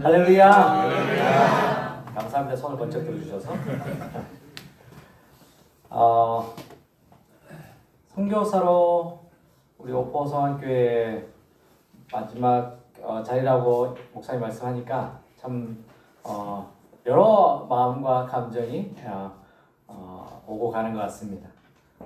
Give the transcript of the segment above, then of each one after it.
할렐루야. 감사합니다. 손을 번쩍 들어주셔서. 선교사로 우리 오포성환교회 마지막 자리라고 목사님 말씀하니까 참 여러 마음과 감정이 오고 가는 것 같습니다.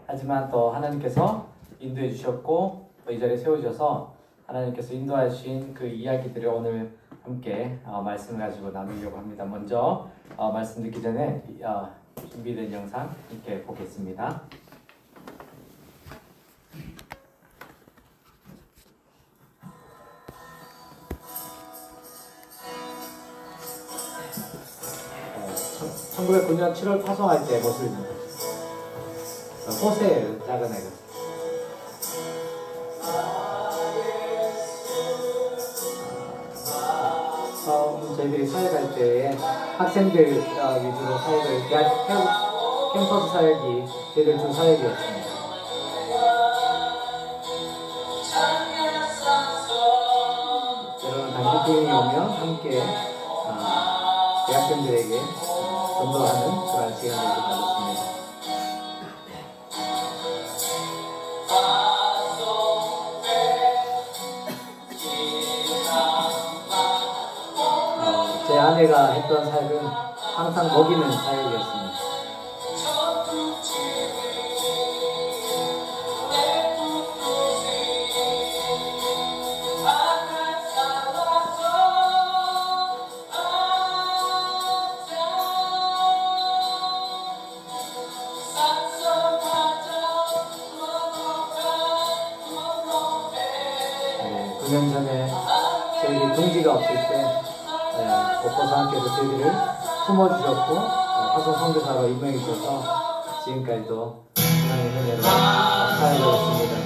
하지만 또 하나님께서 인도해 주셨고 또 이 자리에 세워주셔서 하나님께서 인도하신 그 이야기들을 오늘 함께 말씀을 가지고 나누려고 합니다. 먼저 말씀 듣기 전에 준비된 영상 함께 보겠습니다. 어, 1909년 7월 파송할 때 모습입니다. 호세예요, 작은 애가. 저희들이 사역할 때에 학생들 위주로 사역을, 대학 캠퍼스 사역이 저희들 주 사역이었습니다. 여러분 단기팀이 오면 함께 대학생들에게 전도하는 그런 시간을 가졌습니다. 제 아내가 했던 사역은 항상 먹이는 사역이었습니다. 네, 9년 전에 저희 동지가 없을 때 오포성환교에서 저희들을 품어주셨고 화성 선교사로 임명해 주셔서 지금까지도 하나님의 은혜로 사역하였습니다.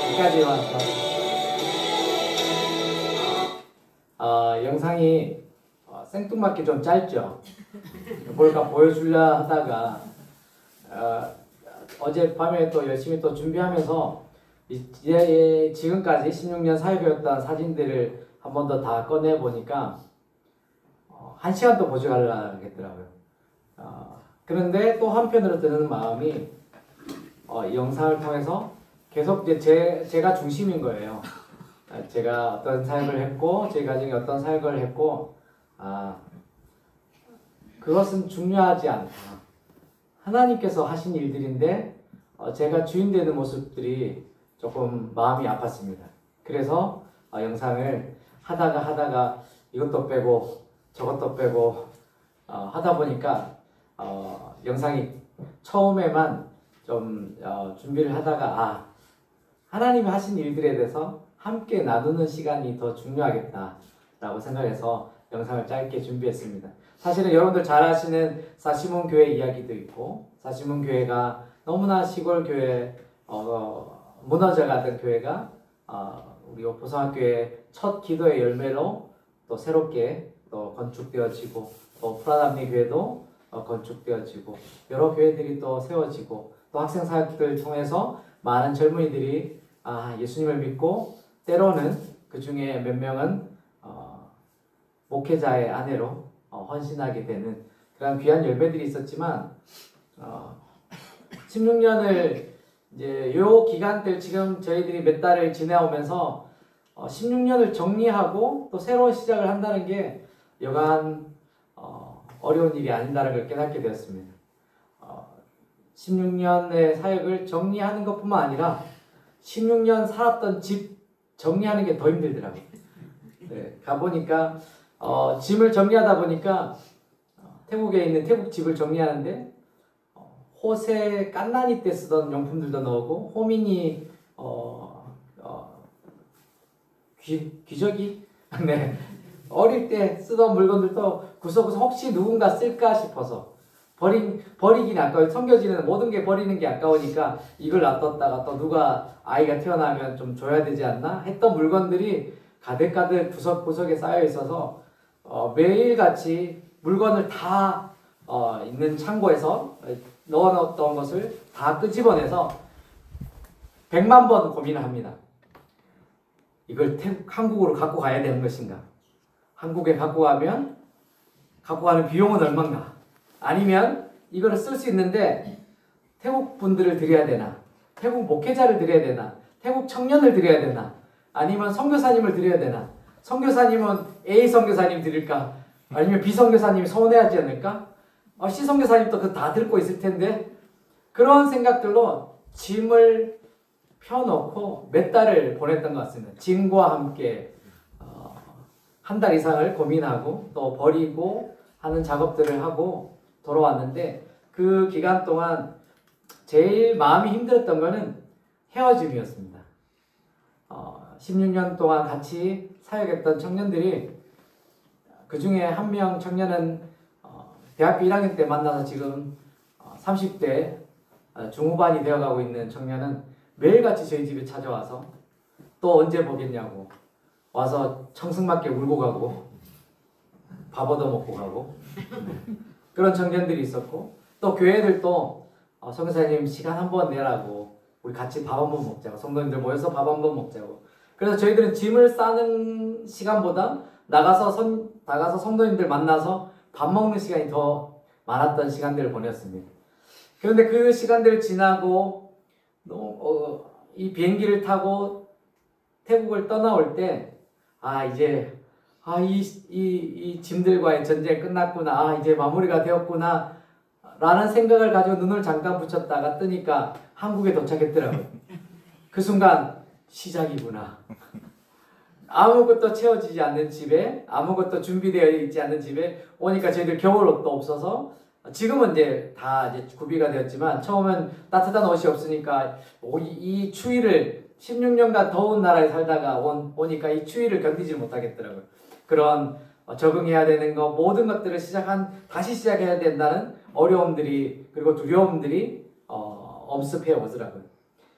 여기까지 왔다. 영상이 생뚱맞게 좀 짧죠? 뭘까 보여주려 하다가 어젯밤에 또 열심히 또 준비하면서 지금까지 16년 사역이었던 사진들을 한 번 더 다 꺼내보니까 1시간 또 보여주려겠더라고요. 그런데 또 한편으로 드는 마음이 이 영상을 통해서 계속 이제 제가 중심인 거예요. 제가 어떤 사역을 했고, 제 가정이 어떤 사역을 했고, 그것은 중요하지 않다. 하나님께서 하신 일들인데, 제가 주인 되는 모습들이 조금 마음이 아팠습니다. 그래서 영상을 하다가 이것도 빼고, 저것도 빼고, 하다 보니까, 영상이 처음에만 좀 준비를 하다가, 하나님이 하신 일들에 대해서 함께 나누는 시간이 더 중요하겠다라고 생각해서 영상을 짧게 준비했습니다. 사실은 여러분들 잘 아시는 사시몬 교회 이야기도 있고, 사시몬 교회가 너무나 시골 교회, 무너져가던 교회가 우리 오포성환교회 첫 기도의 열매로 또 새롭게 또 건축되어지고, 또 프라담리 교회도 건축되어지고, 여러 교회들이 또 세워지고, 또 학생 사역들을 통해서 많은 젊은이들이 예수님을 믿고, 때로는 그 중에 몇 명은 목회자의 아내로 헌신하게 되는 그런 귀한 열매들이 있었지만, 16년을 이제 요 기간들 지금 저희들이 몇 달을 지내오면서 16년을 정리하고 또 새로운 시작을 한다는 게 여간 어려운 일이 아니다라는 걸 깨닫게 되었습니다. 16년의 사역을 정리하는 것뿐만 아니라 16년 살았던 집 정리하는 게 더 힘들더라고요. 네, 가보니까 짐을 정리하다 보니까 태국에 있는 태국 집을 정리하는데 호세 깐나니 때 쓰던 용품들도 넣고, 호민이 귀저귀 네, 어릴 때 쓰던 물건들도 구석구석 혹시 누군가 쓸까 싶어서 버리긴 아까워. 섬겨지는 모든 게 버리는 게 아까우니까 이걸 놔뒀다가 또 누가 아이가 태어나면 좀 줘야 되지 않나 했던 물건들이 가득가득 구석구석에 쌓여 있어서 매일같이 물건을 다 있는 창고에서 넣어놓던 것을 다 끄집어내서 100만 번 고민을 합니다. 이걸 한국으로 갖고 가야 되는 것인가? 한국에 갖고 가면 갖고 가는 비용은 얼마인가? 아니면 이거를 쓸 수 있는데 태국 분들을 드려야 되나? 태국 목회자를 드려야 되나? 태국 청년을 드려야 되나? 아니면 선교사님을 드려야 되나? 선교사님은 A 선교사님 드릴까? 아니면 B 선교사님이 서운해하지 않을까? C 선교사님도 그거 다 들고 있을 텐데 그런 생각들로 짐을 펴놓고 몇 달을 보냈던 것 같습니다. 짐과 함께 한 달 이상을 고민하고 또 버리고 하는 작업들을 하고 돌아왔는데 그 기간 동안 제일 마음이 힘들었던 거는 헤어짐이었습니다. 16년 동안 같이 사역했던 청년들이 그 중에 한 명 청년은 대학교 1학년 때 만나서 지금 30대 중후반이 되어가고 있는 청년은 매일같이 저희 집에 찾아와서 또 언제 보겠냐고 와서 청승맞게 울고 가고 밥 얻어먹고 가고 그런 청년들이 있었고 또 교회들도 선교사님 시간 한번 내라고 우리 같이 밥 한번 먹자고 성도님들 모여서 밥 한번 먹자고 그래서 저희들은 짐을 싸는 시간보다 나가서 성도님들 만나서 밥 먹는 시간이 더 많았던 시간들을 보냈습니다. 그런데 그 시간들을 지나고 이 비행기를 타고 태국을 떠나올 때 이제 이 짐들과의 전쟁이 끝났구나. 이제 마무리가 되었구나. 라는 생각을 가지고 눈을 잠깐 붙였다가 뜨니까 한국에 도착했더라고요. 그 순간 시작이구나. 아무것도 채워지지 않는 집에 아무것도 준비되어 있지 않는 집에 오니까 저희들 겨울 옷도 없어서 지금은 이제 다 이제 구비가 되었지만 처음엔 따뜻한 옷이 없으니까 이 추위를 16년간 더운 나라에 살다가 오니까 이 추위를 견디지 못하겠더라고요. 그런 적응해야 되는 것 모든 것들을 다시 시작해야 된다는 어려움들이 그리고 두려움들이 엄습해 오더라고요.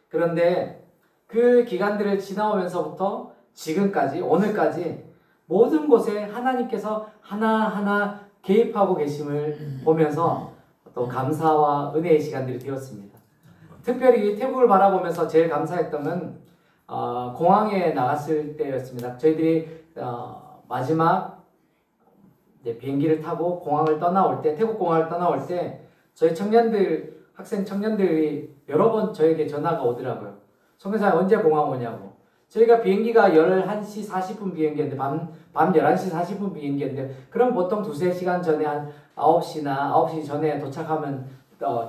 그런데 그 기간들을 지나오면서부터 지금까지 오늘까지 모든 곳에 하나님께서 하나하나 개입하고 계심을 보면서 또 감사와 은혜의 시간들이 되었습니다. 특별히 태국을 바라보면서 제일 감사했던 건 공항에 나갔을 때였습니다. 저희들이 마지막 비행기를 타고 공항을 떠나올 때 태국 공항을 떠나올 때 저희 학생 청년들이 여러 번 저에게 전화가 오더라고요. 선교사님 언제 공항 오냐고. 저희가 비행기가 11시 40분 비행기인데 밤 11시 40분 비행기인데 그럼 보통 2-3시간 전에 한 9시나 9시 전에 도착하면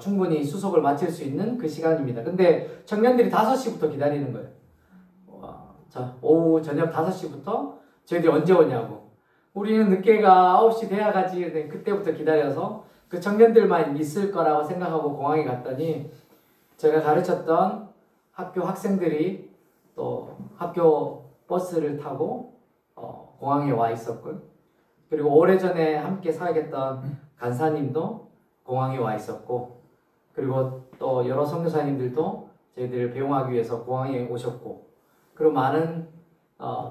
충분히 수속을 마칠 수 있는 그 시간입니다. 근데 청년들이 5시부터 기다리는 거예요. 오후 저녁 5시부터 저희들이 언제 오냐고. 우리는 늦게가 9시 돼야 가지. 그때부터 기다려서 그 청년들만 있을 거라고 생각하고 공항에 갔더니 제가 가르쳤던 학교 학생들이 또 학교 버스를 타고 공항에 와 있었고 그리고 오래전에 함께 사역했던 간사님도 공항에 와 있었고 그리고 또 여러 선교사님들도 저희들을 배웅하기 위해서 공항에 오셨고 그리고 많은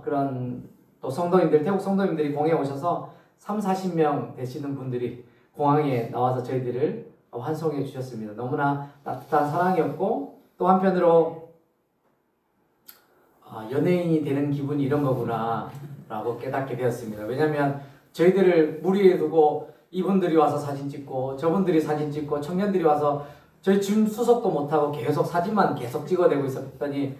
그런 또 성도님들 태국 성도님들이 공항에 오셔서 30-40명 되시는 분들이 공항에 나와서 저희들을 환송해 주셨습니다. 너무나 따뜻한 사랑이었고 또 한편으로 연예인이 되는 기분이 이런 거구나 라고 깨닫게 되었습니다. 왜냐하면 저희들을 무리에 두고 이분들이 와서 사진 찍고 저분들이 사진 찍고 청년들이 와서 저희 짐 수속도 못하고 계속 사진만 계속 찍어내고 있었더니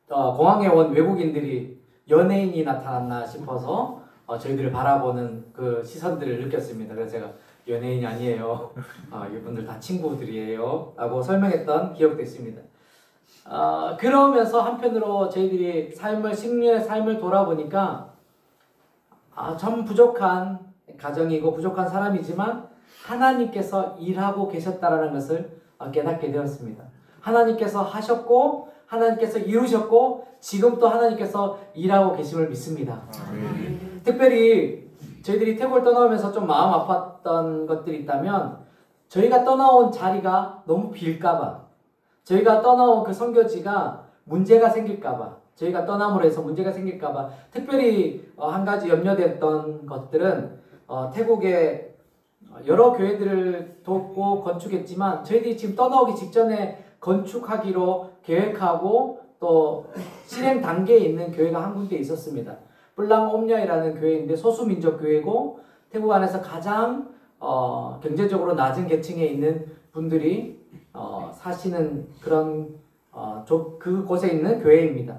공항에 온 외국인들이 연예인이 나타났나 싶어서 저희들을 바라보는 그 시선들을 느꼈습니다. 그래서 제가 연예인이 아니에요. 이분들 다 친구들이에요. 라고 설명했던 기억도 있습니다. 그러면서 한편으로 저희들이 승리의 삶을 돌아보니까 참 부족한 가정이고 부족한 사람이지만 하나님께서 일하고 계셨다라는 것을 깨닫게 되었습니다. 하나님께서 하셨고 하나님께서 이루셨고 지금 또 하나님께서 일하고 계심을 믿습니다. 특별히 저희들이 태국을 떠나오면서 좀 마음 아팠던 것들이 있다면 저희가 떠나온 자리가 너무 빌까봐, 저희가 떠나온 그 선교지가 문제가 생길까봐, 저희가 떠남으로 해서 문제가 생길까봐 특별히 한 가지 염려됐던 것들은 태국의 여러 교회들을 돕고 건축했지만 저희들이 지금 떠나오기 직전에 건축하기로 계획하고 또 실행 단계에 있는 교회가 한 군데 있었습니다. 뿔랑 옴냐이라는 교회인데 소수민족 교회고 태국 안에서 가장 경제적으로 낮은 계층에 있는 분들이 사시는 그런 그곳에 있는 교회입니다.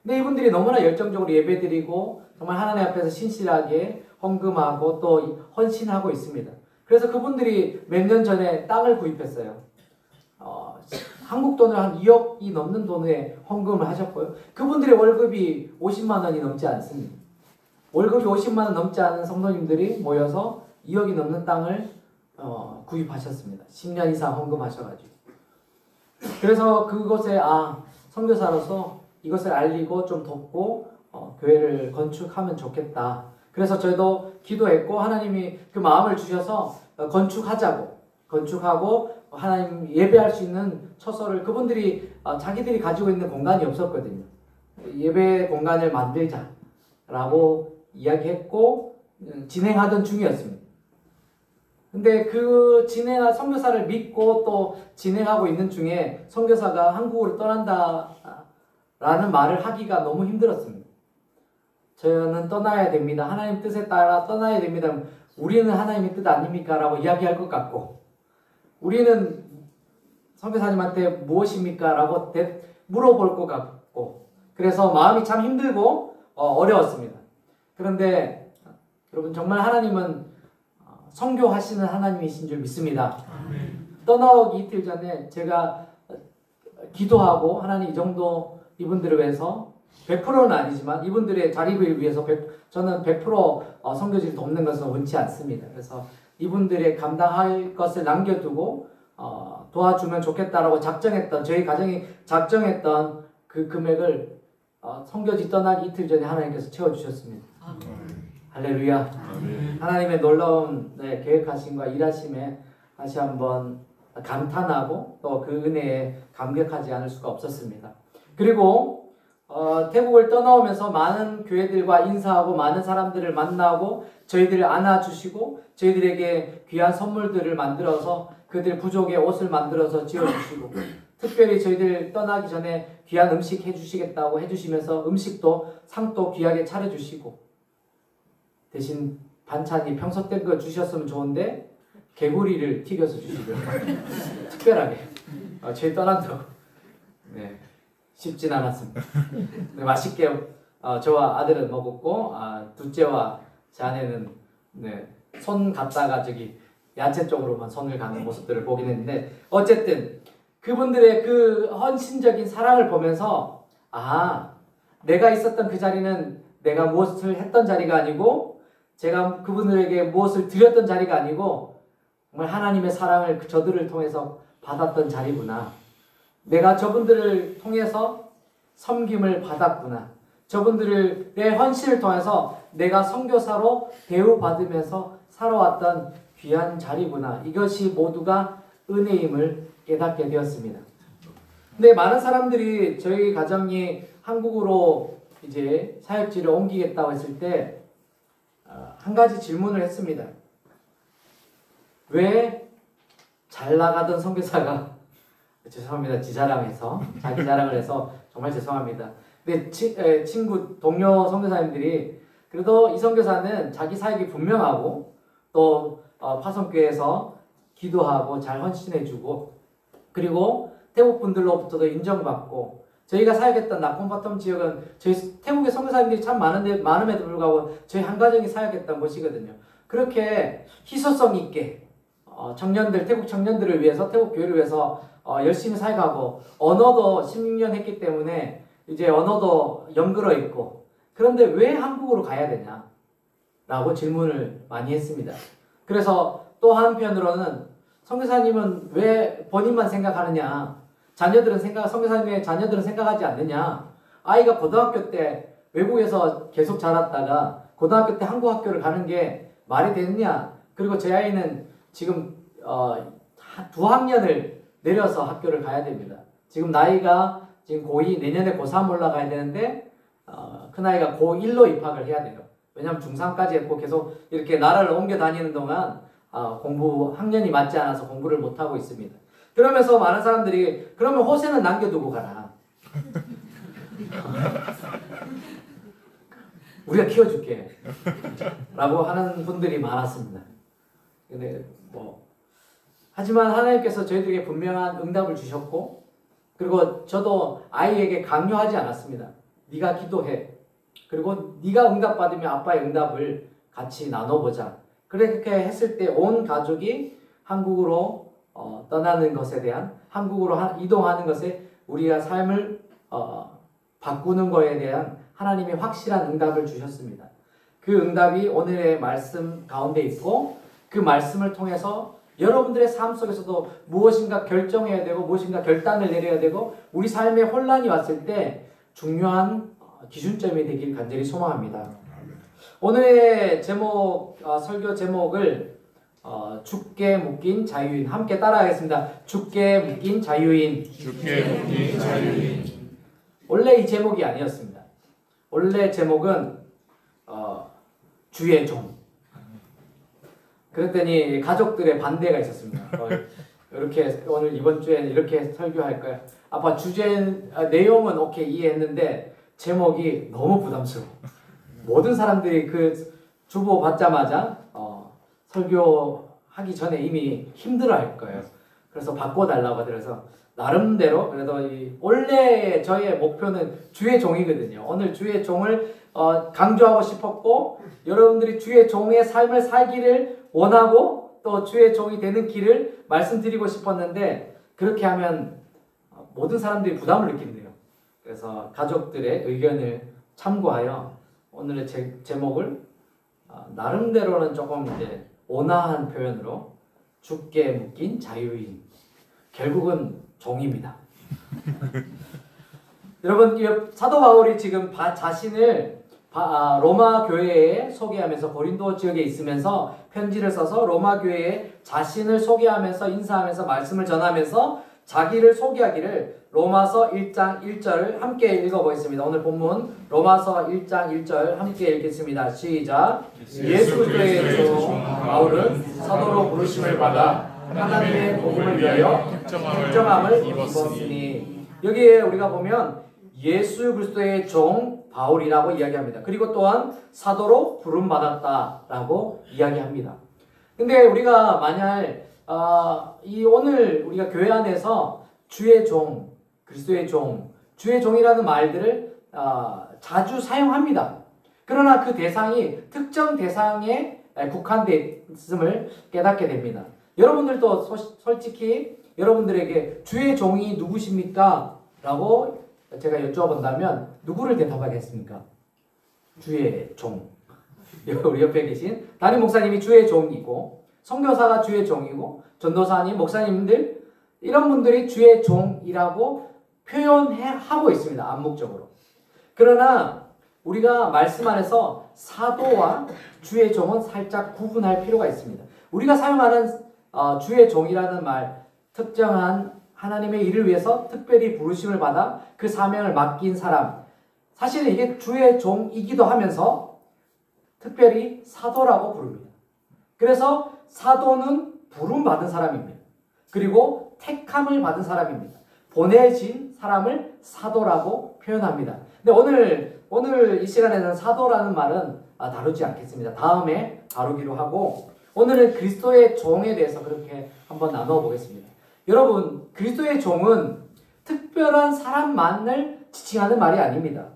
근데 이분들이 너무나 열정적으로 예배드리고 정말 하나님 앞에서 신실하게 헌금하고 또 헌신하고 있습니다. 그래서 그분들이 몇 년 전에 땅을 구입했어요. 한국 돈으로 한 2억이 넘는 돈에 헌금을 하셨고요. 그분들의 월급이 50만 원이 넘지 않습니다. 월급이 50만 원 넘지 않은 성도님들이 모여서 2억이 넘는 땅을 구입하셨습니다. 10년 이상 헌금하셔가지고. 그래서 그곳에 선교사로서 이것을 알리고 좀 돕고 교회를 건축하면 좋겠다. 그래서 저희도 기도했고 하나님이 그 마음을 주셔서 건축하고 하나님 예배할 수 있는 처소를 그분들이 자기들이 가지고 있는 공간이 없었거든요. 예배 공간을 만들자라고 이야기했고 진행하던 중이었습니다. 근데 그 선교사를 믿고 또 진행하고 있는 중에 선교사가 한국으로 떠난다라는 말을 하기가 너무 힘들었습니다. 저는 떠나야 됩니다. 하나님 뜻에 따라 떠나야 됩니다. 우리는 하나님의 뜻 아닙니까? 라고 이야기할 것 같고 우리는 선교사님한테 무엇입니까? 라고 물어볼 것 같고 그래서 마음이 참 힘들고 어려웠습니다. 그런데 여러분 정말 하나님은 선교하시는 하나님이신 줄 믿습니다. 떠나오기 이틀 전에 제가 기도하고 하나님 이 정도 이분들을 위해서 100%는 아니지만 이분들의 자립을 위해서 저는 100% 선교지를 돕는 것은 원치 않습니다. 그래서 이분들의 감당할 것을 남겨두고 도와주면 좋겠다라고 저희 가정이 작정했던 그 금액을 선교지 떠나기 이틀 전에 하나님께서 채워주셨습니다. 할렐루야. 하나님의 놀라운 계획하심과 일하심에 다시 한번 감탄하고 또 그 은혜에 감격하지 않을 수가 없었습니다. 그리고 태국을 떠나오면서 많은 교회들과 인사하고 많은 사람들을 만나고 저희들을 안아주시고 저희들에게 귀한 선물들을 만들어서 그들 부족의 옷을 만들어서 지어주시고 특별히 저희들 떠나기 전에 귀한 음식 해주시겠다고 해주시면서 음식도 상도 귀하게 차려주시고 대신 반찬이 평소 때 거 주셨으면 좋은데 개구리를 튀겨서 주시고요. 특별하게 저희 떠난다고 쉽진 않았습니다. 맛있게 저와 아들은 먹었고 둘째와 제 아내는 손 갖다가 야채 쪽으로만 손을 가는 모습들을 보긴 했는데 어쨌든 그분들의 그 헌신적인 사랑을 보면서 내가 있었던 그 자리는 내가 무엇을 했던 자리가 아니고 제가 그분들에게 무엇을 드렸던 자리가 아니고 정말 하나님의 사랑을 저들을 통해서 받았던 자리구나. 내가 저분들을 통해서 섬김을 받았구나. 저분들을 내 헌신을 통해서 내가 선교사로 대우받으면서 살아왔던 귀한 자리구나. 이것이 모두가 은혜임을 깨닫게 되었습니다. 근데 많은 사람들이 저희 가정이 한국으로 이제 사역지를 옮기겠다고 했을 때 한 가지 질문을 했습니다. 왜 잘 나가던 선교사가 죄송합니다. 자기 자랑을 해서 정말 죄송합니다. 근데 동료 선교사님들이 그래도 이 선교사는 자기 사역이 분명하고 또 파송교회에서 기도하고 잘 헌신해주고 그리고 태국 분들로부터도 인정받고 저희가 사역했던 나콘바텀 지역은 저희 태국의 선교사님들이 참 많음에도 불구하고 저희 한 가정이 사역했던 곳이거든요. 그렇게 희소성 있게 태국 청년들을 위해서 태국 교회를 위해서 열심히 사역하고 언어도 16년 했기 때문에 이제 언어도 영글어 있고 그런데 왜 한국으로 가야 되냐 라고 질문을 많이 했습니다. 그래서 또 한편으로는 선교사님은 왜 본인만 생각하느냐 선교사님의 자녀들은 생각하지 않느냐? 아이가 고등학교 때 외국에서 계속 자랐다가 고등학교 때 한국 학교를 가는 게 말이 되느냐? 그리고 제 아이는 지금 두 학년을 내려서 학교를 가야 됩니다. 지금 나이가 지금 고2, 내년에 고3 올라가야 되는데 큰아이가 고1로 입학을 해야 돼요. 왜냐하면 중3까지 했고 계속 이렇게 나라를 옮겨 다니는 동안 공부 학년이 맞지 않아서 공부를 못하고 있습니다. 그러면서 많은 사람들이 그러면 호세는 남겨두고 가라. 우리가 키워줄게. 라고 하는 분들이 많았습니다. 근데 하지만 하나님께서 저희들에게 분명한 응답을 주셨고, 그리고 저도 아이에게 강요하지 않았습니다. 네가 기도해. 그리고 네가 응답받으면 아빠의 응답을 같이 나눠보자. 그렇게 했을 때 온 가족이 한국으로 떠나는 것에 대한, 한국으로 이동하는 것에 우리가 삶을 바꾸는 것에 대한 하나님이 확실한 응답을 주셨습니다. 그 응답이 오늘의 말씀 가운데 있고, 그 말씀을 통해서 여러분들의 삶 속에서도 무엇인가 결정해야 되고 무엇인가 결단을 내려야 되고 우리 삶에 혼란이 왔을 때 중요한 기준점이 되길 간절히 소망합니다. 오늘의 제목, 설교 제목을 죽게 묶인 자유인, 함께 따라하겠습니다. 죽게 묶인 자유인. 죽게 묶인 자유인. 원래 이 제목이 아니었습니다. 원래 제목은 주의 종. 그랬더니 가족들의 반대가 있었습니다. 이렇게 오늘 이번 주에는 이렇게 설교할 거야. 아빠 내용은 오케이 이해했는데 제목이 너무 부담스러워. 모든 사람들이 그 주보 받자마자 설교하기 전에 이미 힘들어할 거예요. 그래서 바꿔달라고 하더라고요. 나름대로 그래도 원래 저의 목표는 주의 종이거든요. 오늘 주의 종을 강조하고 싶었고, 여러분들이 주의 종의 삶을 살기를 원하고 또 주의 종이 되는 길을 말씀드리고 싶었는데, 그렇게 하면 모든 사람들이 부담을 느낀대요. 그래서 가족들의 의견을 참고하여 오늘의 제목을 나름대로는 조금 이제 온화한 표현으로 죽게 묶인 자유인, 결국은 종입니다. 여러분, 사도 바울이 지금 자신을 로마 교회에 소개하면서 고린도 지역에 있으면서 편지를 써서 로마 교회에 자신을 소개하면서 인사하면서 말씀을 전하면서 자기를 소개하기를 로마서 1장 1절을 함께 읽어보겠습니다. 오늘 본문 로마서 1장 1절 함께 읽겠습니다. 시작. 예수 그리스도의 종 바울은 사도로 부르심을 받아 하나님의 복음을 위하여 특정함을 입었으니. 여기에 우리가 보면 예수 그리스도의 종 바울이라고 이야기합니다. 그리고 또한 사도로 부름받았다라고 이야기합니다. 근데 우리가 만약 오늘 우리가 교회 안에서 주의 종, 그리스도의 종, 주의 종이라는 말들을 자주 사용합니다. 그러나 그 대상이 특정 대상에 국한되어 있음을 깨닫게 됩니다. 여러분들도 솔직히 여러분들에게 주의 종이 누구십니까? 라고 제가 여쭤본다면 누구를 대답하겠습니까? 주의 종. 우리 옆에 계신 담임 목사님이 주의 종이고, 선교사가 주의 종이고, 전도사님, 목사님들 이런 분들이 주의 종이라고 표현하고 있습니다. 암묵적으로. 그러나 우리가 말씀 안에서 사도와 주의 종은 살짝 구분할 필요가 있습니다. 우리가 사용하는 주의 종이라는 말, 특정한 하나님의 일을 위해서 특별히 부르심을 받아 그 사명을 맡긴 사람, 사실은 이게 주의 종이기도 하면서 특별히 사도라고 부릅니다. 그래서 사도는 부름받은 사람입니다. 그리고 택함을 받은 사람입니다. 보내진 사람을 사도라고 표현합니다. 근데 오늘 이 시간에는 사도라는 말은 다루지 않겠습니다. 다음에 다루기로 하고, 오늘은 그리스도의 종에 대해서 그렇게 한번 나누어 보겠습니다. 여러분, 그리스도의 종은 특별한 사람만을 지칭하는 말이 아닙니다.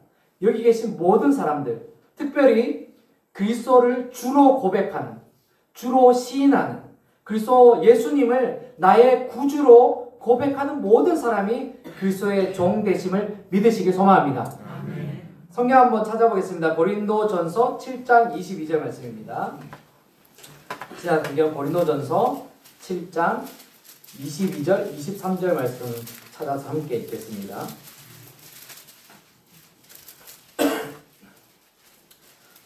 여기 계신 모든 사람들, 특별히 그리스도를 주로 고백하는, 주로 시인하는, 그리스도 예수님을 나의 구주로 고백하는 모든 사람이 그리스도의 종 되심을 믿으시길 소망합니다. 성경 한번 찾아보겠습니다. 고린도전서 7장 22절 말씀입니다. 성경 고린도전서 7장 22절, 23절 말씀 찾아서 함께 읽겠습니다.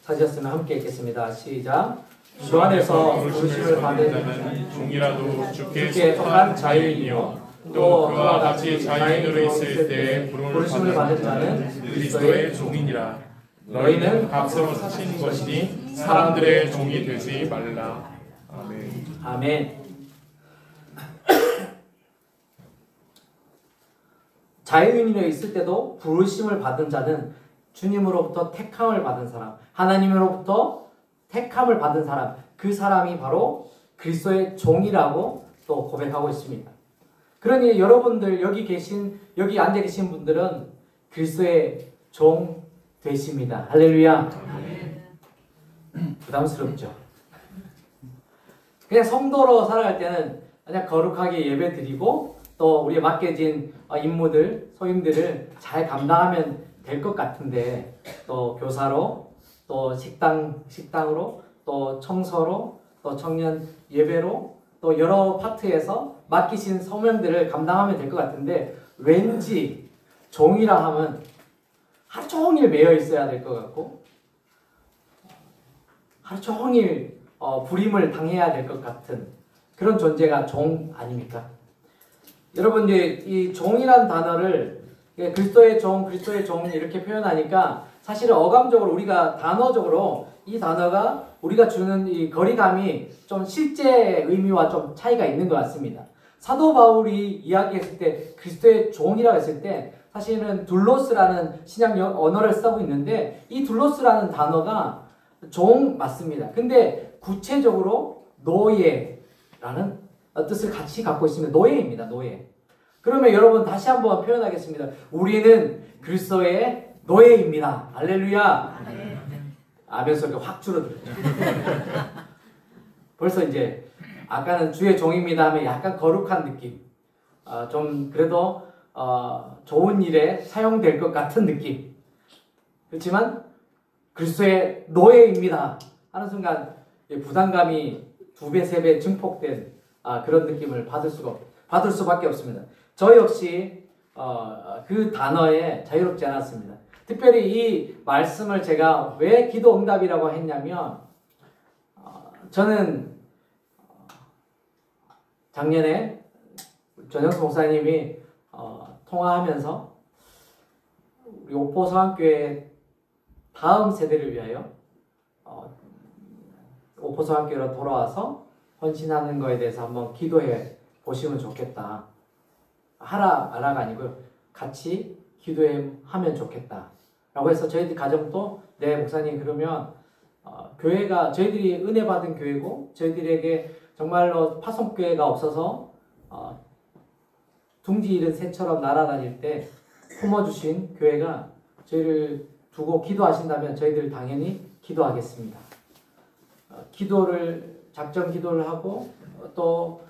찾으셨으면 함께 읽겠습니다. 시작. 주 안에서 부르심을 받은 자는 종이라도 주께 주께 속한 속한 자유인이요 자유인이요 또 그와 같이 자유인으로 있을 때 부르심을 받은 자는 그리스도의 종이니라. 너희는 값으로 사신 것이니 사람들의 종이 되지 말라. 아멘. 아멘. 자유인으로 있을 때도 부르심을 받은 자는 주님으로부터 택함을 받은 사람, 하나님으로부터 택함을 받은 사람, 그 사람이 바로 그리스도의 종이라고 또 고백하고 있습니다. 그러니 여러분들 여기 앉아 계신 분들은 그리스도의 종 되십니다. 할렐루야. 부담스럽죠. 그냥 성도로 살아갈 때는 그냥 거룩하게 예배 드리고 또 우리에 맡겨진 임무들, 소임들을 잘 감당하면 될 것 같은데 또 교사로 또 식당으로 또 청소로 또 청년 예배로 또 여러 파트에서 맡기신 소명들을 감당하면 될 것 같은데 왠지 종이라 하면 하루 종일 매여 있어야 될 것 같고 하루 종일 불임을 당해야 될 것 같은 그런 존재가 종 아닙니까? 여러분 이제 이 종이란 단어를 그리스도의 종 이렇게 표현하니까 사실은 어감적으로 우리가 단어적으로 이 단어가 우리가 주는 이 거리감이 좀 실제 의미와 좀 차이가 있는 것 같습니다. 사도 바울이 이야기했을 때 그리스도의 종이라고 했을 때 사실은 둘로스라는 신약 언어를 쓰고 있는데 이 둘로스라는 단어가 종 맞습니다. 근데 구체적으로 노예라는 뜻을 같이 갖고 있습니다. 노예입니다. 노예. 그러면 여러분 다시 한번 표현하겠습니다. 우리는 그리스도의 노예입니다. 할렐루야. 아멘 소리가 확 줄어들었죠. 벌써 이제 아까는 주의 종입니다 하면 약간 거룩한 느낌. 좀 그래도 좋은 일에 사용될 것 같은 느낌. 그렇지만 그리스도의 노예입니다 하는 순간 부담감이 2배, 3배 증폭된 그런 느낌을 받을 수밖에 없습니다. 저 역시 그 단어에 자유롭지 않았습니다. 특별히 이 말씀을 제가 왜 기도 응답이라고 했냐면 저는 작년에 전영수 목사님이 통화하면서 우리 오포서한교회 다음 세대를 위하여 오포서한교회로 돌아와서 헌신하는 거에 대해서 한번 기도해 보시면 좋겠다. 하라가 아니고요. 같이 기도하면 좋겠다. 라고 해서 저희들 가정도 네 목사님 그러면 교회가 저희들이 은혜 받은 교회고 저희들에게 정말로 파송교회가 없어서 둥지 잃은 새처럼 날아다닐 때 품어주신 교회가 저희를 두고 기도하신다면 저희들 당연히 기도하겠습니다. 작전 기도를 하고 또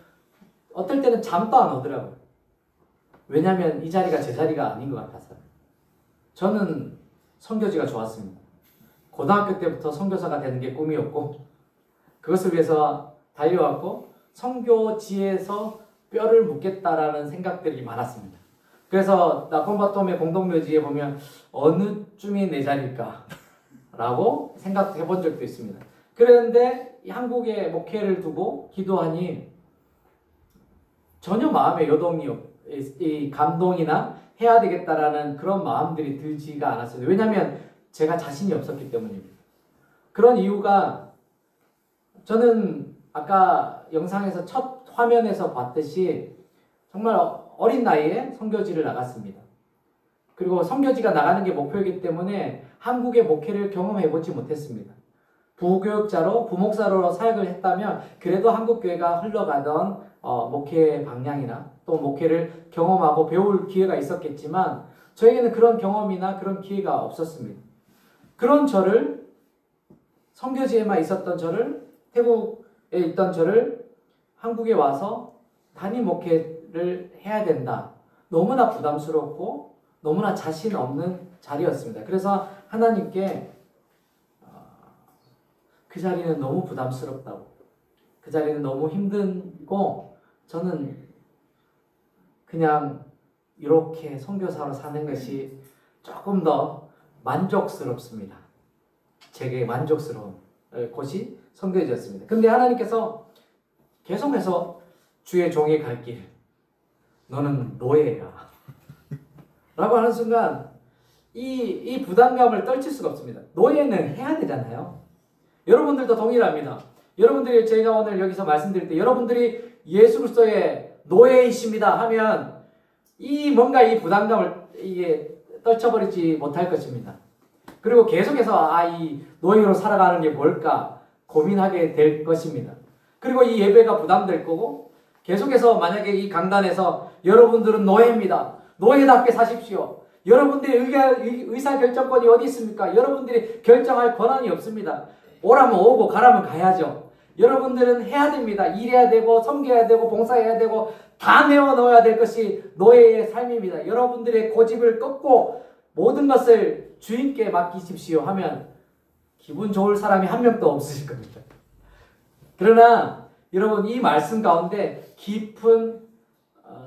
어떨 때는 잠도 안 오더라고요. 왜냐하면 이 자리가 제 자리가 아닌 것 같아서. 저는 선교지가 좋았습니다. 고등학교 때부터 선교사가 되는 게 꿈이었고 그것을 위해서 달려왔고 선교지에서 뼈를 묻겠다라는 생각들이 많았습니다. 그래서 나콘바톰의 공동묘지에 보면 어느 쯤이 내 자리일까 라고 생각해 본 적도 있습니다. 그런데 한국의 목회를 두고 기도하니 전혀 마음에 요동이 이 감동이나 해야 되겠다라는 그런 마음들이 들지가 않았어요. 왜냐하면 제가 자신이 없었기 때문입니다. 그런 이유가 저는 아까 영상에서 첫 화면에서 봤듯이 정말 어린 나이에 선교지를 나갔습니다. 그리고 선교지가 나가는 게 목표이기 때문에 한국의 목회를 경험해보지 못했습니다. 부교육자로 부목사로 사역을 했다면 그래도 한국교회가 흘러가던 목회 방향이나 또 목회를 경험하고 배울 기회가 있었겠지만 저에게는 그런 경험이나 그런 기회가 없었습니다. 그런 저를 선교지에만 있었던 저를 태국에 있던 저를 한국에 와서 단임 목회를 해야 된다. 너무나 부담스럽고 너무나 자신 없는 자리였습니다. 그래서 하나님께 그 자리는 너무 부담스럽다고 그 자리는 너무 힘들고 저는 그냥 이렇게 선교사로 사는 것이 조금 더 만족스럽습니다. 제게 만족스러운 곳이 선교지였습니다. 근데 하나님께서 계속해서 주의 종의 갈 길, 너는 노예야 라고 하는 순간 이 부담감을 떨칠 수가 없습니다. 노예는 해야 되잖아요. 여러분들도 동일합니다. 여러분들이 제가 오늘 여기서 말씀드릴 때 여러분들이 예수 그리스도의 노예이십니다 하면 뭔가 이 부담감을 떨쳐버리지 못할 것입니다. 그리고 계속해서 이 노예로 살아가는 게 뭘까 고민하게 될 것입니다. 그리고 이 예배가 부담될 거고 계속해서 만약에 이 강단에서 여러분들은 노예입니다. 노예답게 사십시오. 여러분들의 의사결정권이 어디 있습니까? 여러분들이 결정할 권한이 없습니다. 오라면 오고 가라면 가야죠. 여러분들은 해야 됩니다. 일해야 되고 섬겨야 되고 봉사해야 되고 다 내어 넣어야 될 것이 노예의 삶입니다. 여러분들의 고집을 꺾고 모든 것을 주인께 맡기십시오 하면 기분 좋을 사람이 한 명도 없으실 겁니다. 그러나 여러분 이 말씀 가운데 깊은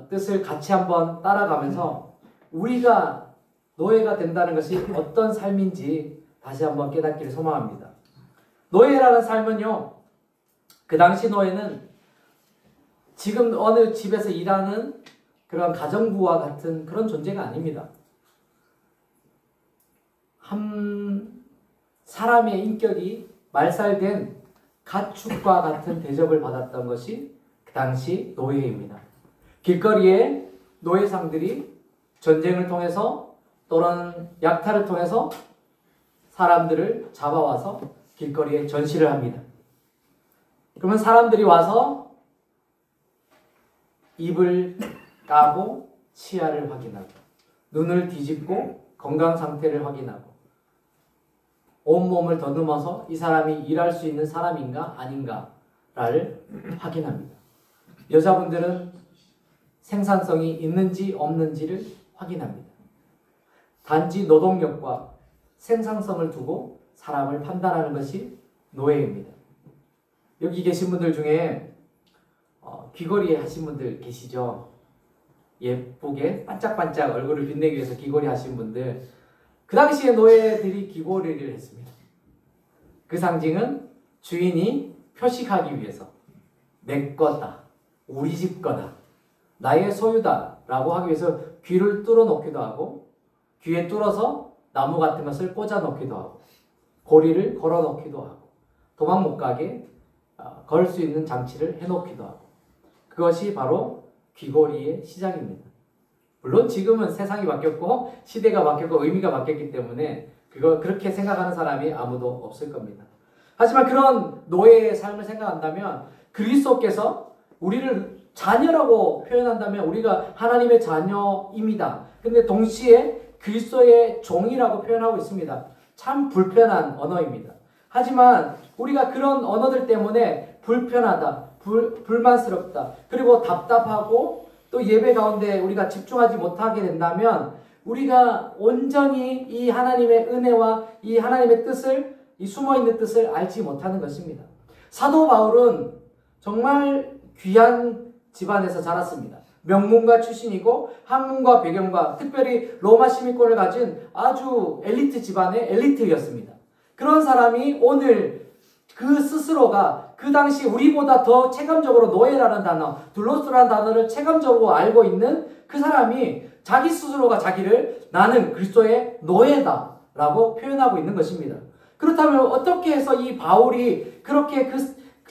뜻을 같이 한번 따라가면서 우리가 노예가 된다는 것이 어떤 삶인지 다시 한번 깨닫기를 소망합니다. 노예라는 삶은요, 그 당시 노예는 지금 어느 집에서 일하는 그런 가정부와 같은 그런 존재가 아닙니다. 한 사람의 인격이 말살된 가축과 같은 대접을 받았던 것이 그 당시 노예입니다. 길거리에 노예상들이 전쟁을 통해서 또는 약탈을 통해서 사람들을 잡아와서 길거리에 전시를 합니다. 그러면 사람들이 와서 입을 까고 치아를 확인하고 눈을 뒤집고 건강 상태를 확인하고 온몸을 더듬어서 이 사람이 일할 수 있는 사람인가 아닌가를 확인합니다. 여자분들은 생산성이 있는지 없는지를 확인합니다. 단지 노동력과 생산성을 두고 사람을 판단하는 것이 노예입니다. 여기 계신 분들 중에 귀걸이 하신 분들 계시죠? 예쁘게 반짝반짝 얼굴을 빛내기 위해서 귀걸이 하신 분들, 그 당시에 노예들이 귀걸이를 했습니다. 그 상징은 주인이 표식하기 위해서 내 거다, 우리 집 거다, 나의 소유다 라고 하기 위해서 귀를 뚫어 놓기도 하고 귀에 뚫어서 나무 같은 것을 꽂아 놓기도 하고 고리를 걸어 놓기도 하고 도망 못 가게 걸 수 있는 장치를 해 놓기도 하고, 그것이 바로 귀걸이의 시작입니다. 물론 지금은 세상이 바뀌었고 시대가 바뀌었고 의미가 바뀌었기 때문에 그렇게 생각하는 사람이 아무도 없을 겁니다. 하지만 그런 노예의 삶을 생각한다면 그리스도께서 우리를 자녀라고 표현한다면 우리가 하나님의 자녀입니다. 근데 동시에 그리스도의 종이라고 표현하고 있습니다. 참 불편한 언어입니다. 하지만 우리가 그런 언어들 때문에 불편하다, 불만스럽다, 그리고 답답하고 또 예배 가운데 우리가 집중하지 못하게 된다면 우리가 온전히 이 하나님의 은혜와 이 하나님의 뜻을, 이 숨어있는 뜻을 알지 못하는 것입니다. 사도 바울은 정말 귀한 집안에서 자랐습니다. 명문가 출신이고 학문과 배경과 특별히 로마 시민권을 가진 아주 엘리트 집안의 엘리트였습니다. 그런 사람이 오늘 그 스스로가 그 당시 우리보다 더 체감적으로 노예라는 단어, 둘로스라는 단어를 체감적으로 알고 있는 그 사람이 자기 스스로가 자기를 나는 그리스도의 노예다 라고 표현하고 있는 것입니다. 그렇다면 어떻게 해서 이 바울이 그렇게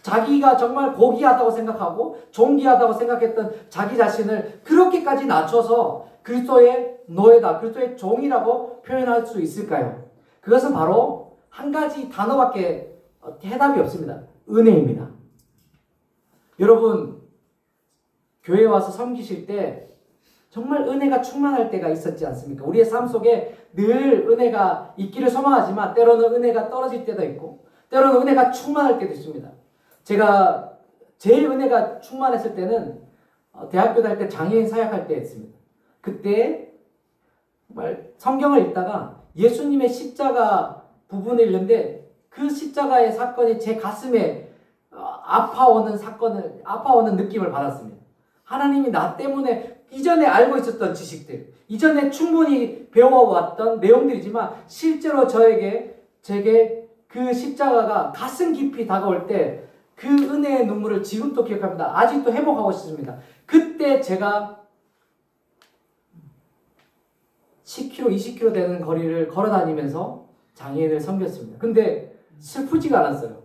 자기가 정말 고귀하다고 생각하고 존귀하다고 생각했던 자기 자신을 그렇게까지 낮춰서 그리스도의 노예다, 그리스도의 종이라고 표현할 수 있을까요? 그것은 바로 한 가지 단어밖에 해답이 없습니다. 은혜입니다. 여러분, 교회 와서 섬기실 때 정말 은혜가 충만할 때가 있었지 않습니까? 우리의 삶 속에 늘 은혜가 있기를 소망하지만 때로는 은혜가 떨어질 때도 있고 때로는 은혜가 충만할 때도 있습니다. 제가 제일 은혜가 충만했을 때는 대학교 다닐 때 장애인 사역할 때였습니다. 그때 정말 성경을 읽다가 예수님의 십자가 부분을 읽는데 그 십자가의 사건이 제 가슴에 아파오는 느낌을 받았습니다. 하나님이 나 때문에 이전에 알고 있었던 지식들, 이전에 충분히 배워왔던 내용들이지만 실제로 제게 그 십자가가 가슴 깊이 다가올 때 그 은혜의 눈물을 지금도 기억합니다. 아직도 회복하고 싶습니다. 그때 제가 10km, 20km 되는 거리를 걸어다니면서 장애인을 섬겼습니다. 근데 슬프지가 않았어요.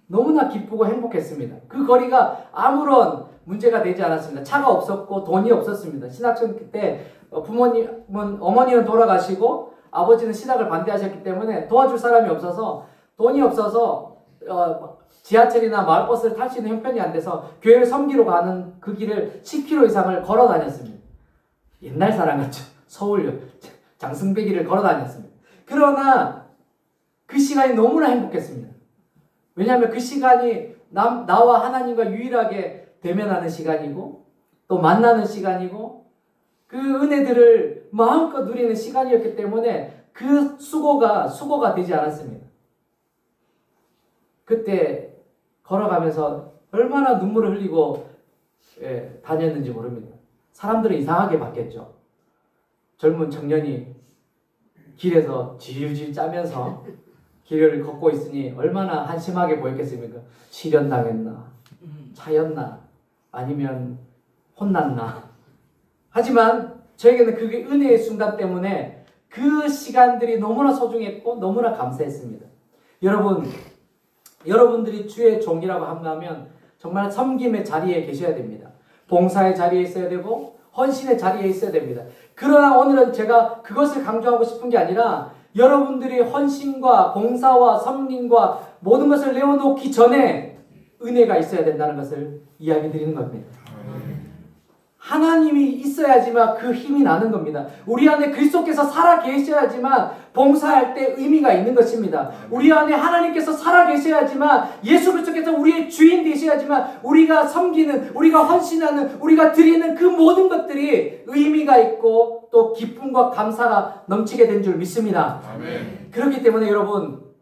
너무나 기쁘고 행복했습니다. 그 거리가 아무런 문제가 되지 않았습니다. 차가 없었고 돈이 없었습니다. 신학생 때 어머니는 돌아가시고 아버지는 신학을 반대하셨기 때문에 도와줄 사람이 없어서 돈이 없어서 지하철이나 마을버스를 탈 수 있는 형편이 안 돼서 교회를 섬기러 가는 그 길을 10km 이상을 걸어 다녔습니다. 옛날 사람 같죠. 서울역 장승배기를 걸어 다녔습니다. 그러나 그 시간이 너무나 행복했습니다. 왜냐하면 그 시간이 나와 하나님과 유일하게 대면하는 시간이고 또 만나는 시간이고 그 은혜들을 마음껏 누리는 시간이었기 때문에 그 수고가 되지 않았습니다. 그때 걸어가면서 얼마나 눈물을 흘리고 다녔는지 모릅니다. 사람들은 이상하게 봤겠죠. 젊은 청년이 길에서 질질 짜면서 길을 걷고 있으니 얼마나 한심하게 보였겠습니까? 실연당했나? 차였나? 아니면 혼났나? 하지만 저에게는 그게 은혜의 순간 때문에 그 시간들이 너무나 소중했고 너무나 감사했습니다. 여러분들이 주의 종이라고 한다면 정말 섬김의 자리에 계셔야 됩니다. 봉사의 자리에 있어야 되고 헌신의 자리에 있어야 됩니다. 그러나 오늘은 제가 그것을 강조하고 싶은 게 아니라 여러분들이 헌신과 봉사와 섬김과 모든 것을 내어놓기 전에 은혜가 있어야 된다는 것을 이야기 드리는 겁니다. 하나님이 있어야지만 그 힘이 나는 겁니다. 우리 안에 그리스도께서 살아 계셔야지만 봉사할 때 의미가 있는 것입니다. 우리 안에 하나님께서 살아 계셔야지만 예수 그리스도께서 우리의 주인 되셔야지만 우리가 섬기는, 우리가 헌신하는, 우리가 드리는 그 모든 것들이 의미가 있고 또 기쁨과 감사가 넘치게 된 줄 믿습니다. 아멘. 그렇기 때문에 여러분,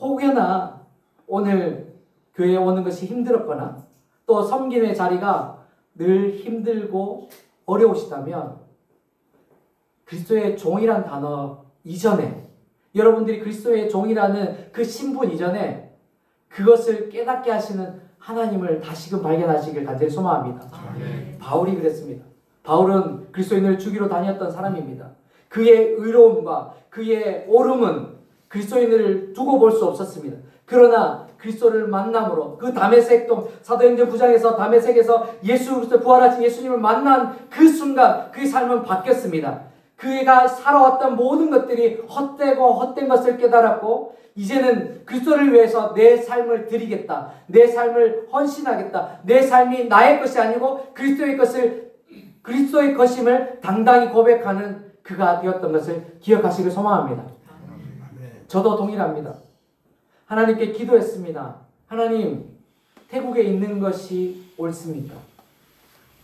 혹여나 오늘 교회에 오는 것이 힘들었거나 또 섬김의 자리가 늘 힘들고 어려우시다면 그리스도의 종이란 단어 이전에, 여러분들이 그리스도의 종이라는 그 신분 이전에 그것을 깨닫게 하시는 하나님을 다시금 발견하시길 간절히 소망합니다. 바울이 그랬습니다. 바울은 그리스도인을 죽이러 다녔던 사람입니다. 그의 의로움과 그의 옳음은 그리스도인을 두고 볼 수 없었습니다. 그러나 그리스도를 만남으로 그 다메섹동 사도행전 9장에서 다메섹에서 예수 그리스도 부활하신 예수님을 만난 그 순간 그의 삶은 바뀌었습니다. 그가 살아왔던 모든 것들이 헛되고 헛된 것을 깨달았고 이제는 그리스도를 위해서 내 삶을 드리겠다. 내 삶을 헌신하겠다. 내 삶이 나의 것이 아니고 그리스도의 것임을 당당히 고백하는 그가 되었던 것을 기억하시길 소망합니다. 저도 동일합니다. 하나님께 기도했습니다. 하나님, 태국에 있는 것이 옳습니까?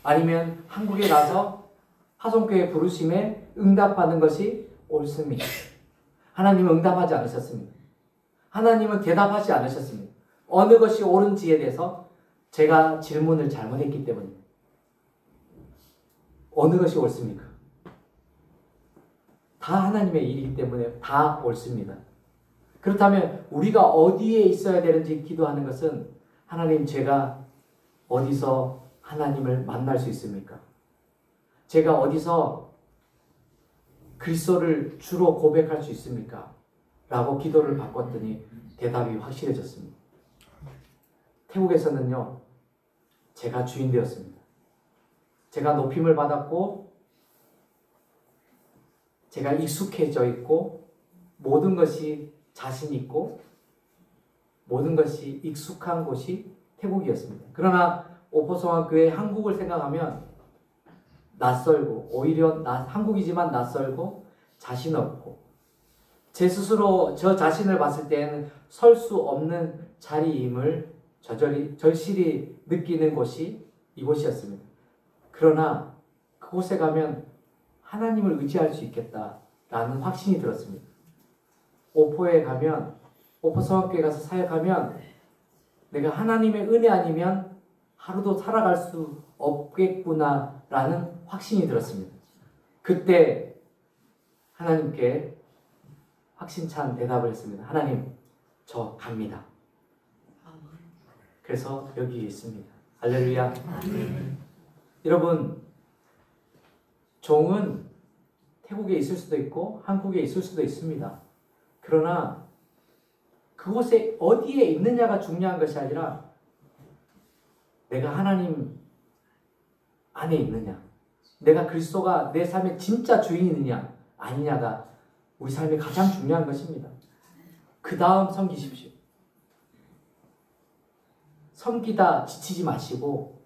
아니면 한국에 가서 화성교회 부르심에 응답하는 것이 옳습니까? 하나님은 응답하지 않으셨습니다. 하나님은 대답하지 않으셨습니다. 어느 것이 옳은지에 대해서 제가 질문을 잘못했기 때문입니다. 어느 것이 옳습니까? 다 하나님의 일이기 때문에 다 옳습니다. 그렇다면 우리가 어디에 있어야 되는지 기도하는 것은 하나님, 제가 어디서 하나님을 만날 수 있습니까? 제가 어디서 그리스도를 주로 고백할 수 있습니까? 라고 기도를 바꿨더니 대답이 확실해졌습니다. 태국에서는요, 제가 주인 되었습니다. 제가 높임을 받았고 제가 익숙해져 있고 모든 것이 자신 있고 모든 것이 익숙한 곳이 태국이었습니다. 그러나 오포성화교회 한국을 생각하면 낯설고 오히려 한국이지만 낯설고 자신 없고 제 스스로 저 자신을 봤을 때에는 설 수 없는 자리임을 절실히 느끼는 곳이 이곳이었습니다. 그러나 그곳에 가면 하나님을 의지할 수 있겠다라는 확신이 들었습니다. 오포에 가면, 오포성학교에 가서 사역하면 내가 하나님의 은혜 아니면 하루도 살아갈 수 없겠구나 라는 확신이 들었습니다. 그때 하나님께 확신찬 대답을 했습니다. 하나님, 저 갑니다. 그래서 여기 있습니다. 할렐루야. 여러분, 종은 태국에 있을 수도 있고 한국에 있을 수도 있습니다. 그러나 그곳에 어디에 있느냐가 중요한 것이 아니라 내가 하나님 안에 있느냐, 내가 그리스도가 내 삶의 진짜 주인이느냐 아니냐가 우리 삶의 가장 중요한 것입니다. 그 다음 섬기십시오. 섬기다 지치지 마시고,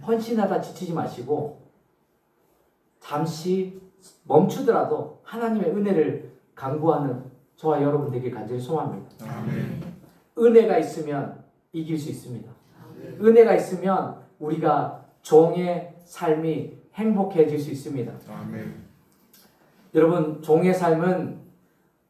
헌신하다 지치지 마시고, 잠시 멈추더라도 하나님의 은혜를 간구하는 저와 여러분 되길 간절히 소망합니다. 아멘. 은혜가 있으면 이길 수 있습니다. 은혜가 있으면 우리가 종의 삶이 행복해질 수 있습니다. 아멘. 여러분, 종의 삶은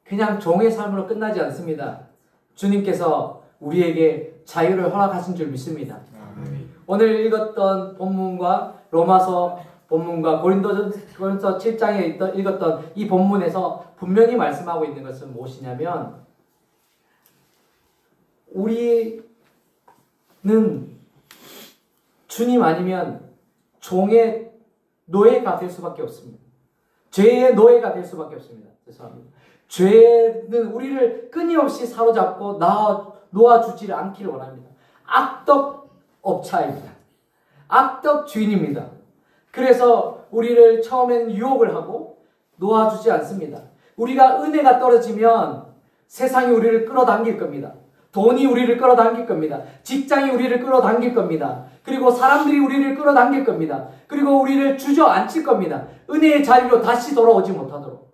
그냥 종의 삶으로 끝나지 않습니다. 주님께서 우리에게 자유를 허락하신 줄 믿습니다. 아멘. 오늘 읽었던 본문과 로마서 본문과 고린도서 7장에 읽었던 이 본문에서 분명히 말씀하고 있는 것은 무엇이냐면, 우리는 주님 아니면 종의 노예가 될 수밖에 없습니다. 죄의 노예가 될 수밖에 없습니다. 죄송합니다. 죄는 우리를 끊임없이 사로잡고 놓아주지를 않기를 원합니다. 악덕 업차입니다. 악덕 주인입니다. 그래서 우리를 처음에는 유혹을 하고 놓아주지 않습니다. 우리가 은혜가 떨어지면 세상이 우리를 끌어당길 겁니다. 돈이 우리를 끌어당길 겁니다. 직장이 우리를 끌어당길 겁니다. 그리고 사람들이 우리를 끌어당길 겁니다. 그리고 우리를 주저앉힐 겁니다. 은혜의 자리로 다시 돌아오지 못하도록.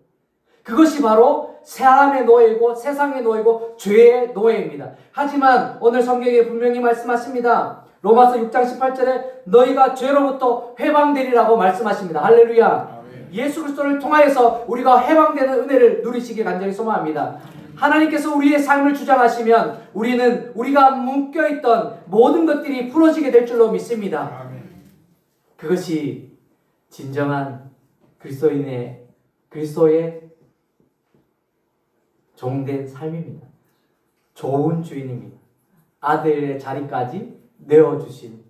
그것이 바로 사람의 노예이고 세상의 노예이고 죄의 노예입니다. 하지만 오늘 성경에 분명히 말씀하십니다. 로마서 6장 18절에 너희가 죄로부터 해방되리라고 말씀하십니다. 할렐루야. 아멘. 예수 그리스도를 통하여서 우리가 해방되는 은혜를 누리시길 간절히 소망합니다. 하나님께서 우리의 삶을 주장하시면 우리가 묶여있던 모든 것들이 풀어지게 될 줄로 믿습니다. 아멘. 그것이 진정한 그리스도의 종된 삶입니다. 좋은 주인입니다. 아들의 자리까지 내어주신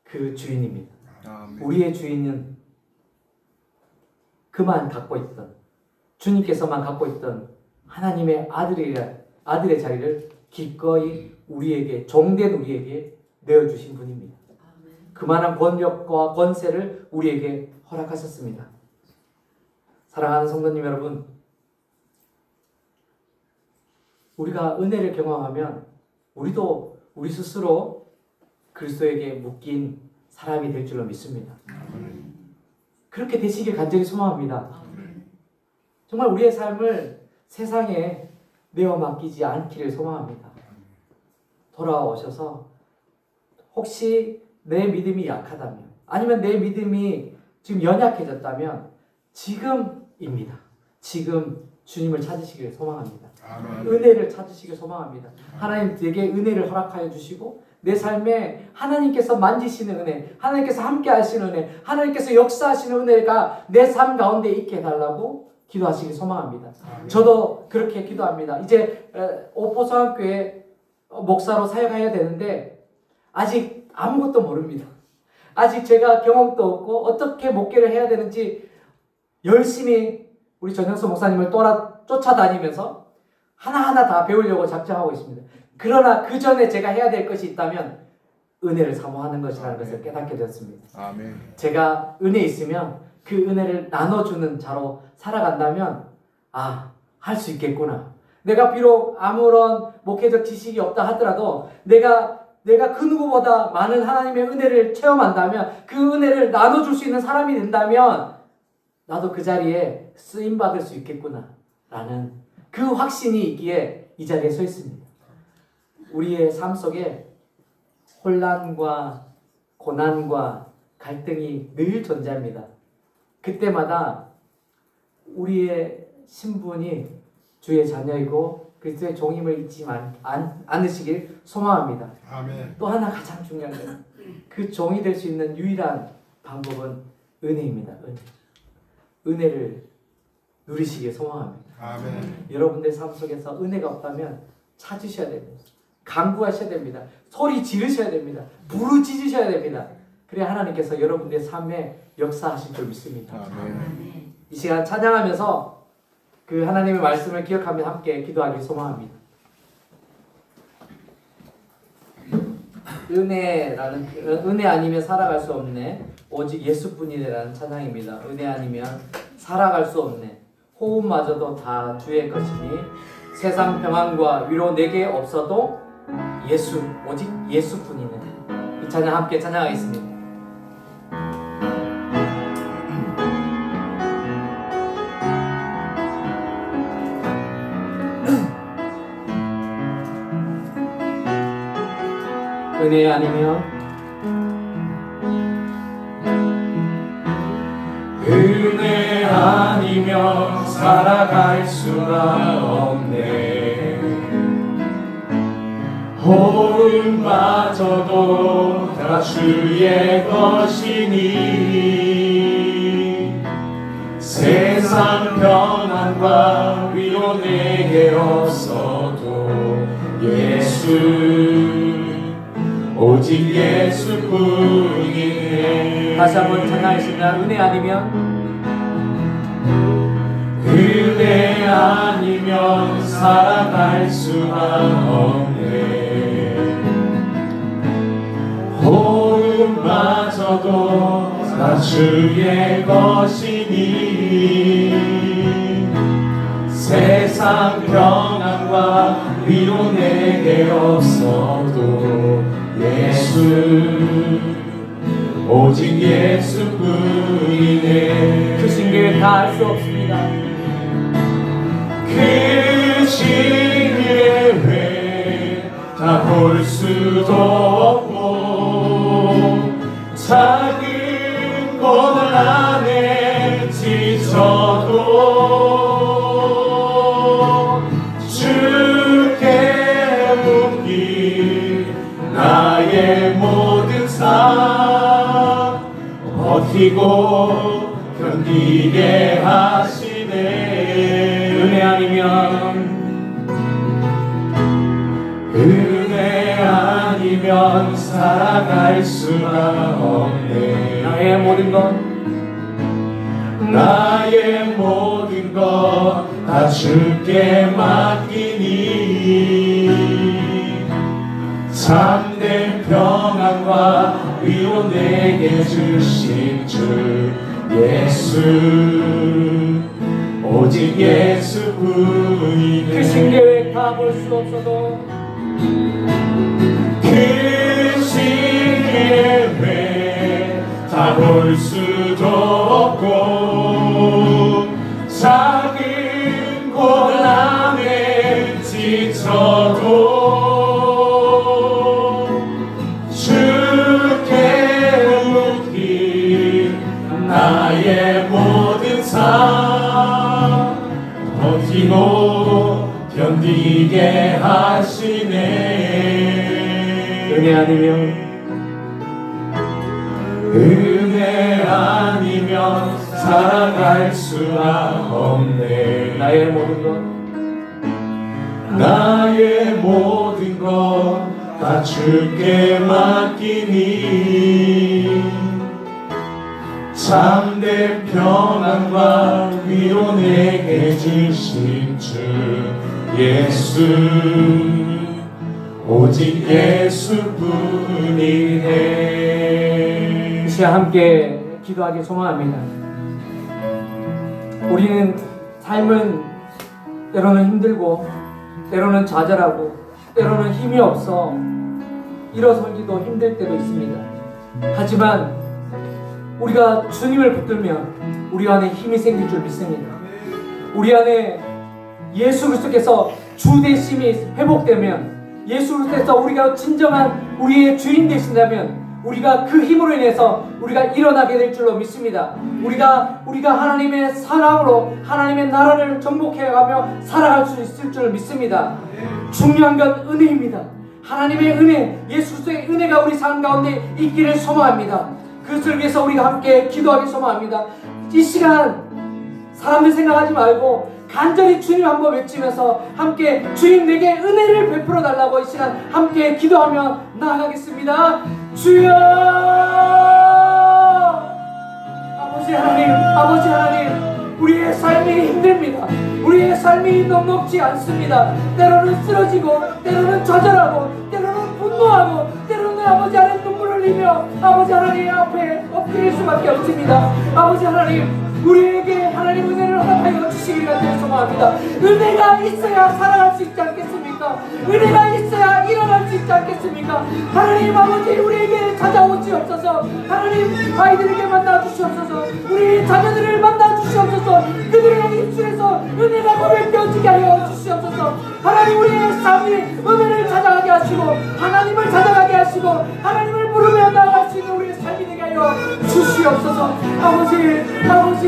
그 주인입니다. 아멘. 우리의 주인은 그만 갖고 있던, 주님께서만 갖고 있던 하나님의 아들의 자리를 기꺼이 우리에게, 종된 우리에게 내어주신 분입니다. 그만한 권력과 권세를 우리에게 허락하셨습니다. 사랑하는 성도님 여러분, 우리가 은혜를 경험하면 우리도 우리 스스로 그리스도에게 묶인 사람이 될 줄로 믿습니다. 그렇게 되시길 간절히 소망합니다. 정말 우리의 삶을 세상에 내어 맡기지 않기를 소망합니다. 돌아오셔서 혹시 내 믿음이 약하다면, 아니면 내 믿음이 지금 연약해졌다면 지금입니다. 지금 주님을 찾으시길 소망합니다. 아멘. 은혜를 찾으시길 소망합니다. 하나님 되게 은혜를 허락하여 주시고 내 삶에 하나님께서 만지시는 은혜, 하나님께서 함께 하시는 은혜, 하나님께서 역사하시는 은혜가 내 삶 가운데 있게 해달라고 기도하시길 소망합니다. 아멘. 저도 그렇게 기도합니다. 이제 오포서학교에 목사로 사역해야 되는데 아직 아무것도 모릅니다. 아직 제가 경험도 없고 어떻게 목회를 해야 되는지 열심히 우리 전영수 목사님을 쫓아다니면서 하나하나 다 배우려고 작정하고 있습니다. 그러나 그 전에 제가 해야 될 것이 있다면 은혜를 사모하는 것이라는 것을 깨닫게 되었습니다. 아멘. 제가 은혜 있으면 그 은혜를 나눠주는 자로 살아간다면 할 수 있겠구나. 내가 비록 아무런 목회적 지식이 없다 하더라도 내가 그 누구보다 많은 하나님의 은혜를 체험한다면, 그 은혜를 나눠줄 수 있는 사람이 된다면 나도 그 자리에 쓰임받을 수 있겠구나 라는 그 확신이 있기에 이 자리에 서 있습니다. 우리의 삶 속에 혼란과 고난과 갈등이 늘 존재합니다. 그때마다 우리의 신분이 주의 자녀이고 그리스도의 종임을 잊지 않으시길 소망합니다. 아멘. 또 하나 가장 중요한 건 그 종이 될 수 있는 유일한 방법은 은혜입니다. 은혜를 누리시길 소망합니다. 아멘. 여러분들 삶 속에서 은혜가 없다면 찾으셔야 됩니다. 간구하셔야 됩니다. 소리 지르셔야 됩니다. 부르짖으셔야 됩니다. 그래야 하나님께서 여러분들의 삶에 역사하실 줄 믿습니다. 아멘. 이 시간 찬양하면서 그 하나님의 말씀을 기억하며 함께 기도하길 소망합니다. 은혜 아니면 살아갈 수 없네. 오직 예수뿐이라는 찬양입니다. 은혜 아니면 살아갈 수 없네. 호흡마저도 다 주의 것이니 세상 평안과 위로 내게 없어도 예수, 오직 예수뿐이네. 이 찬양 함께 찬양하겠습니다. 은혜 아니면 은혜 아니면 살아갈 수가 없네. 호흡마저도 다 주의 것이니 세상 평안과 위로 내게 없어도 예수, 오직 예수뿐이네. 다시 한번 찬양하겠습니다. 은혜 아니면 은혜 아니면 살아갈 수가 없네. 호흡마저도 다 주의 것이니 세상 평안과 위로 내게 없어도 예수, 오직 예수뿐이네. 크신 계획 다 알 수 없습니다. 크신 계획 다 볼 수도 없고 작은 곳 안에 지쳐도 주께 묻기 나의 모든 삶 버티고 견디게 하시네. 은혜 아니면 살아갈 수가 없네. 나의 모든 것 다 주께 맡기니 참된 평안과 위로 내게 주신 주 예수, 오직 예수뿐이네. 크신 계획 다 볼 수 없어도 크신 계획 다 볼 수도 없고 작은 곳 안에 지쳐도 주께 묻기 나의 모든 삶 버티고 견디게 하시네. 은혜 아니면 살아갈 수가 없네. 나의 모든 것 다 주께 맡기니 참된 평안과 위로 내게 주신 주 예수, 오직 예수뿐이네. 이 시간 함께 기도하기 소망합니다. 우리는 삶은 때로는 힘들고 때로는 좌절하고 때로는 힘이 없어 일어서기도 힘들 때도 있습니다. 하지만 우리가 주님을 붙들면 우리 안에 힘이 생길 줄 믿습니다. 우리 안에 예수 그리스도께서 주 되심이 회복되면, 예수 그리스도께서 우리가 진정한 우리의 주인 되신다면 우리가 그 힘으로 인해서 우리가 일어나게 될 줄로 믿습니다. 우리가 하나님의 사랑으로 하나님의 나라를 정복해가며 살아갈 수 있을 줄 믿습니다. 중요한 건 은혜입니다. 하나님의 은혜, 예수 그리스도의 은혜가 우리 삶 가운데 있기를 소망합니다. 그것을 위해서 우리가 함께 기도하기 소망합니다. 이 시간 사람들 생각하지 말고 간절히 주님 한번 외치면서 함께 주님 내게 은혜를 베풀어 달라고 이 시간 함께 기도하며 나아가겠습니다. 주여, 아버지 하나님, 아버지 하나님, 우리의 삶이 힘듭니다. 우리의 삶이 녹록지 않습니다. 때로는 쓰러지고, 때로는 좌절하고, 때로는 분노하고, 때로는 아버지 하나님 눈물 흘리며 아버지 하나님 앞에 엎드릴 수밖에 없습니다. 아버지 하나님, 우리에게 하나님 은혜를 허락하여 주시기를 간절히 소망합니다. 은혜가 있어야 살아갈 수 있지 않겠습니까? 은혜가 있어야 일어날 수 있지 않겠습니까? 하나님 아버지, 우리에게 찾아오시옵소서. 하나님, 아이들에게 만나 주시옵소서. 우리 자녀들을 만나 주시옵소서. 그들의 입술에서 은혜가 고백되어지게 하여 주시옵소서. 하나님, 우리의 삶이 은혜를 찾아가게 하시고 하나님을 찾아가게 하시고 하나님을 부르며 나아갈 수 있는 우리의 삶이 되게 하여 주시옵소서. 아버지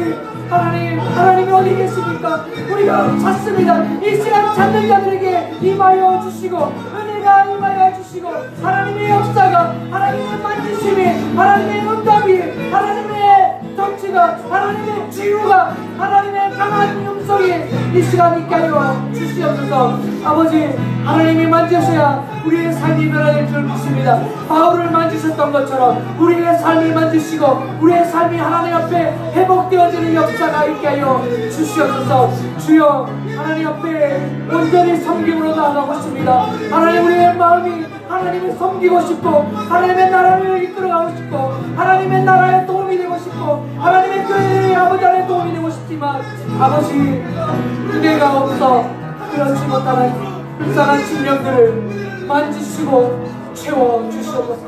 하나님, 하나님이 어디 계십니까? 우리가 찾습니다. 이 시간 찾는 자들에게 임하여 주시고 은혜가 임하여 주시고 하나님의 역사가, 하나님의 만지심이, 하나님의 응답이, 하나님의 정치가, 하나님의 치유가, 하나님의 강한 음성이 이 시간 있게 하여 주시옵소서. 아버지, 하나님이 만지셔야 우리의 삶이 변화될 줄 믿습니다. 바울을 만지셨던 것처럼 우리의 삶이 만지시고 우리의 삶이 하나님 앞에 회복되어지는 역사가 있게 하여 주시옵소서. 주여, 하나님 앞에 온전히 섬김으로 나아가고 싶습니다. 하나님, 우리의 마음이 하나님을 섬기고 싶고 하나님의 나라를 이끌어가고 싶고 하나님의 나라에 도움이 되고 싶고 하나님의 교회의 아버지 안에 도움이 되고 싶지만 아버지, 은혜가 없어 그렇지 못하는 불쌍한 심령들을 만지시고 채워주시옵소서.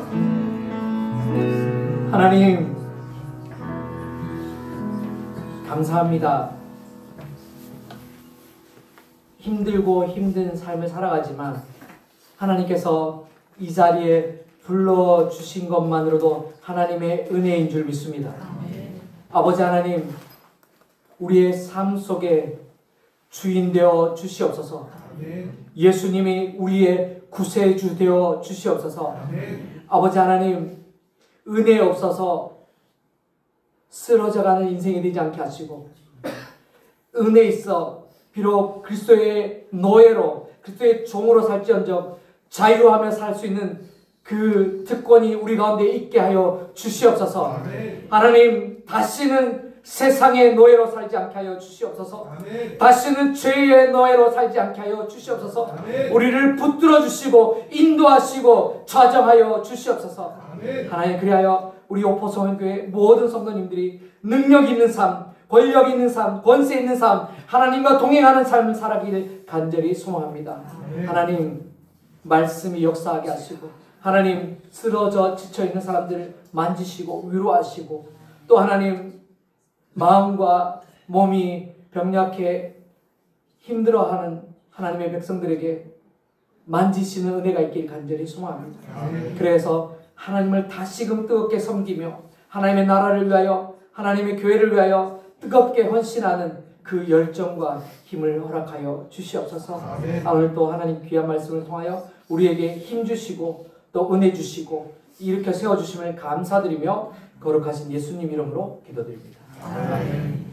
하나님, 감사합니다. 힘들고 힘든 삶을 살아가지만 하나님께서 이 자리에 불러주신 것만으로도 하나님의 은혜인 줄 믿습니다. 아버지 하나님, 우리의 삶 속에 주인 되어 주시옵소서. 예수님이 우리의 구세주 되어 주시옵소서. 아버지 하나님, 은혜 없어서 쓰러져가는 인생이 되지 않게 하시고 은혜 있어 비록 그리스도의 노예로 그리스도의 종으로 살지언정 자유하며 살 수 있는 그 특권이 우리 가운데 있게 하여 주시옵소서. 하나님, 다시는 세상의 노예로 살지 않게 하여 주시옵소서. 다시는 죄의 노예로 살지 않게 하여 주시옵소서. 우리를 붙들어 주시고 인도하시고 좌정하여 주시옵소서. 하나님, 그리하여 우리 오포성교회 모든 성도님들이 능력 있는 삶, 권력 있는 삶, 권세 있는 삶, 하나님과 동행하는 삶을 살아가기를 간절히 소망합니다. 하나님, 말씀이 역사하게 하시고 하나님, 쓰러져 지쳐있는 사람들을 만지시고 위로하시고 또 하나님, 마음과 몸이 병약해 힘들어하는 하나님의 백성들에게 만지시는 은혜가 있길 간절히 소망합니다. 그래서 하나님을 다시금 뜨겁게 섬기며 하나님의 나라를 위하여 하나님의 교회를 위하여 뜨겁게 헌신하는 그 열정과 힘을 허락하여 주시옵소서. 오늘 또 하나님 귀한 말씀을 통하여 우리에게 힘 주시고 또 은혜 주시고 일으켜 세워주심을 감사드리며 거룩하신 예수님 이름으로 기도드립니다. 아멘.